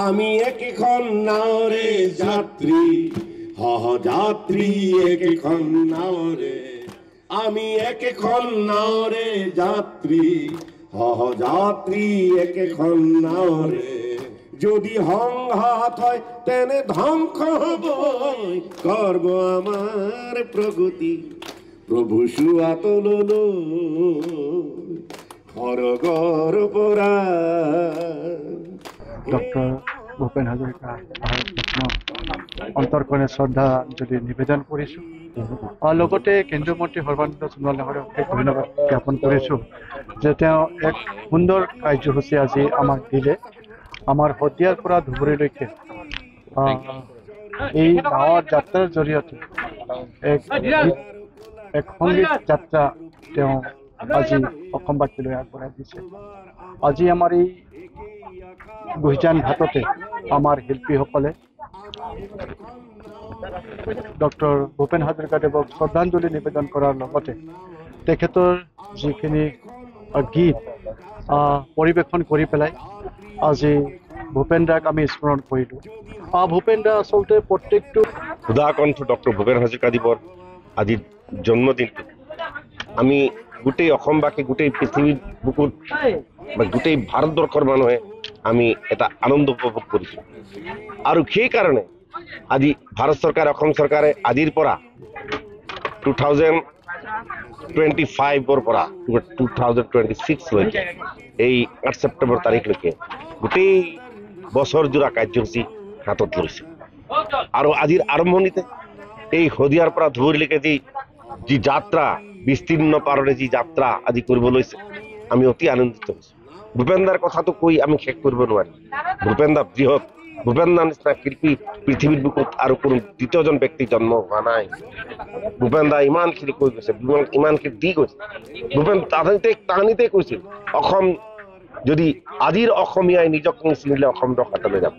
আমি একখন নাওরে যাত্রী যাত্রী একখন নাওরে আমি একখন নাওরে যাত্রী যাত্রী একখন নাওরে যদি সংঘাত হয় তেনে ধ্বংস হব করব আমার প্রগতি প্রভু সুয়াত ললো খরগর পরা ডক্টর ভূপেন হাজৰিকা অন্তৰকৰণে শ্ৰদ্ধাঞ্জলি নিবেদন কৰিছোঁ লগতে কেন্দ্ৰীয় মন্ত্ৰী সৰ্বানন্দ সোণোৱাল ডাঙৰীয়াক ধন্যবাদ জ্ঞাপন কৰিছোঁ যে তেওঁ এক সুন্দৰ কাৰ্যসূচী আজি আমাক দিলে আমাৰ শদিয়াৰ পৰা ধুবুৰীলৈকে এই গাঁৱৰ যাত্ৰাৰ জৰিয়তে এক সংগীত যাত্ৰা তেওঁ আজি অসমবাসীলৈ আগবঢ়াই দিছে আজি আমাৰ এই গুইজান ঘাটতে আমাৰ শিল্পীসকলে ডক্টৰ ভূপেন হাজৰিকাদেৱক শ্ৰদ্ধাঞ্জলি নিবেদন কৰাৰ লগতে তেখেতৰ যিখিনি গীত পৰিৱেশন কৰি পেলাই আজি ভূপেন দাক আমি স্মৰণ কৰিলোঁ ভূপেন দা আচলতে প্ৰত্যেকটো সুধাকণ্ঠ ডক্টৰ ভূপেন হাজৰিকাদেৱৰ আজিৰ জন্মদিনটো আমি গোটেই অসমবাসী গোটেই পৃথিৱীৰ বুকুত গোটেই ভাৰতবৰ্ষৰ মানুহে আমি এটা আনন্দ উপভোগ কৰিছোঁ আৰু সেইকাৰণে আজি ভাৰত চৰকাৰ অসম চৰকাৰে আজিৰ পৰা 2025ৰ পৰা 2026 লৈকে এই 8 ছেপ্টেম্বৰ তাৰিখলৈকে গোটেই বছৰজোৰা কাৰ্যসূচী হাতত লৈছে আৰু আজিৰ আৰম্ভণিতে এই শদিয়াৰ পৰা ধুবুৰীলৈকে যি যাত্ৰা বিস্তীৰ্ণ পাৰৰে যি যাত্ৰা আজি কৰিব লৈছে আমি অতি আনন্দিত হৈছোঁ ভূপেন দাৰ কথাটো কৈ আমি শেষ কৰিব নোৱাৰিম ভূপেন দা বৃহৎ ভূপেন দাৰ নিচিনা শিল্পী পৃথিৱীৰ বুকুত আৰু কোনো দ্বিতীয়জন ব্যক্তি জন্ম হোৱা নাই ভূপেন দা ইমানখিনি কৈ গৈছে ইমানখিনি দি গৈছে ভূপেন তাহানিতে কৈছিল অসম যদি আজিৰ অসমীয়াই নিজক চিনিলে অসম ৰখালৈ যাব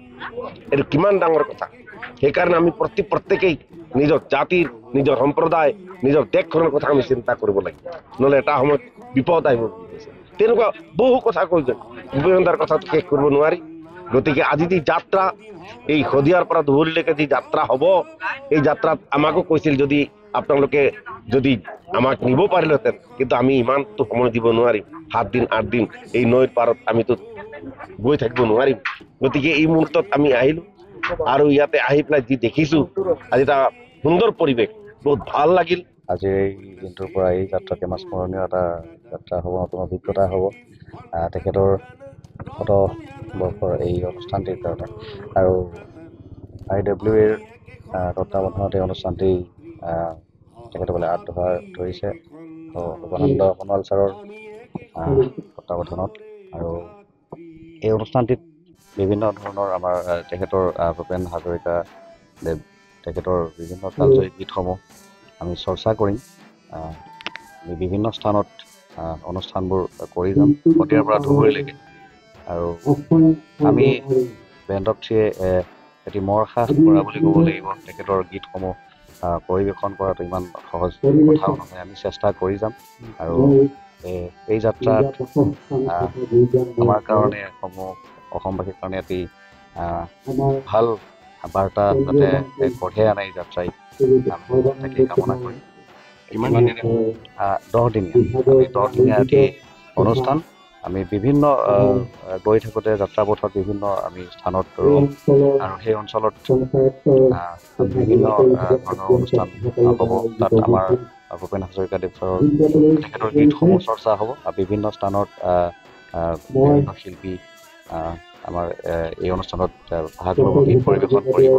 এইটো কিমান ডাঙৰ কথা সেইকাৰণে আমি প্ৰত্যেকেই নিজৰ জাতিৰ নিজৰ সম্প্ৰদায় নিজৰ দেশখনৰ কথা আমি চিন্তা কৰিব লাগিব নহ'লে এটা সময়ত বিপদ আহিব বুলি কৈছে তেনেকুৱা বহু কথা কৈ গ'ল ভূপেন দাৰ কথাটো শেষ কৰিব নোৱাৰি গতিকে আজি যি যাত্ৰা এই শদিয়াৰ পৰা ধুবুৰীলৈকে যি যাত্ৰা হ'ব এই যাত্ৰাত আমাকো কৈছিল যদি আপোনালোকে যদি আমাক নিব পাৰিলেহেঁতেন কিন্তু আমি ইমানটো সময় দিব নোৱাৰিম 7 দিন 8 দিন এই নৈৰ পাৰত আমিতো গৈ থাকিব নোৱাৰিম গতিকে এই মুহূৰ্তত আমি আহিলোঁ আৰু ইয়াতে আহি পেলাই যি দেখিছোঁ আজি এটা সুন্দৰ পৰিৱেশ বহুত ভাল লাগিল আজিৰ এই দিনটোৰ পৰা এই যাত্ৰাত আমাৰ স্মৰণীয় এটা যাত্ৰা হ'ব নতুন অভিজ্ঞতা হ'ব তেখেতৰ 100 বৰ্ষৰ এই অনুষ্ঠানটিৰ কাৰণে আৰু IWAৰ তত্ত্বাৱধানত এই অনুষ্ঠানটি তেখেতসকলে ধৰিছে সৰ্বানন্দ সোণোৱাল ছাৰৰ তত্ত্বাৱধানত আৰু এই অনুষ্ঠানটিত বিভিন্ন ধৰণৰ আমাৰ তেখেতৰ ভূপেন হাজৰিকা দেৱ তেখেতৰ বিভিন্ন কালজয়ী গীতসমূহ আমি চৰ্চা কৰিম আমি বিভিন্ন স্থানত অনুষ্ঠানবোৰ কৰি যাম শদিয়াৰ পৰা ধুবুৰীলৈকে আৰু আমি বেণ্ড অফ থ্ৰীয়ে এটি মৰসাহ কৰা বুলি ক'ব লাগিব তেখেতৰ গীতসমূহ পৰিৱেশন কৰাটো ইমান সহজ কথাও নহয় আমি চেষ্টা কৰি যাম আৰু এই যাত্ৰাত আমাৰ কাৰণে অসমবাসীৰ কাৰণে এটি ভাল বাৰ্তা যাতে কঢ়িয়াই আনে এই যাত্ৰাই তাকে কামনা কৰিম 10 দিনীয়া এটি অনুষ্ঠান আমি বিভিন্ন গৈ থাকোঁতে যাত্ৰাপথত বিভিন্ন আমি স্থানত ৰওঁ আৰু সেই অঞ্চলত বিভিন্ন ধৰণৰ অনুষ্ঠান হ'ব তাত আমাৰ ভূপেন হাজৰিকাদেৱৰ তেখেতৰ গীতসমূহ চৰ্চা হ'ব আৰু বিভিন্ন স্থানত বিভিন্ন শিল্পী আমাৰ এই অনুষ্ঠানত ভাগ ল'ব গীত পৰিৱেশন কৰিব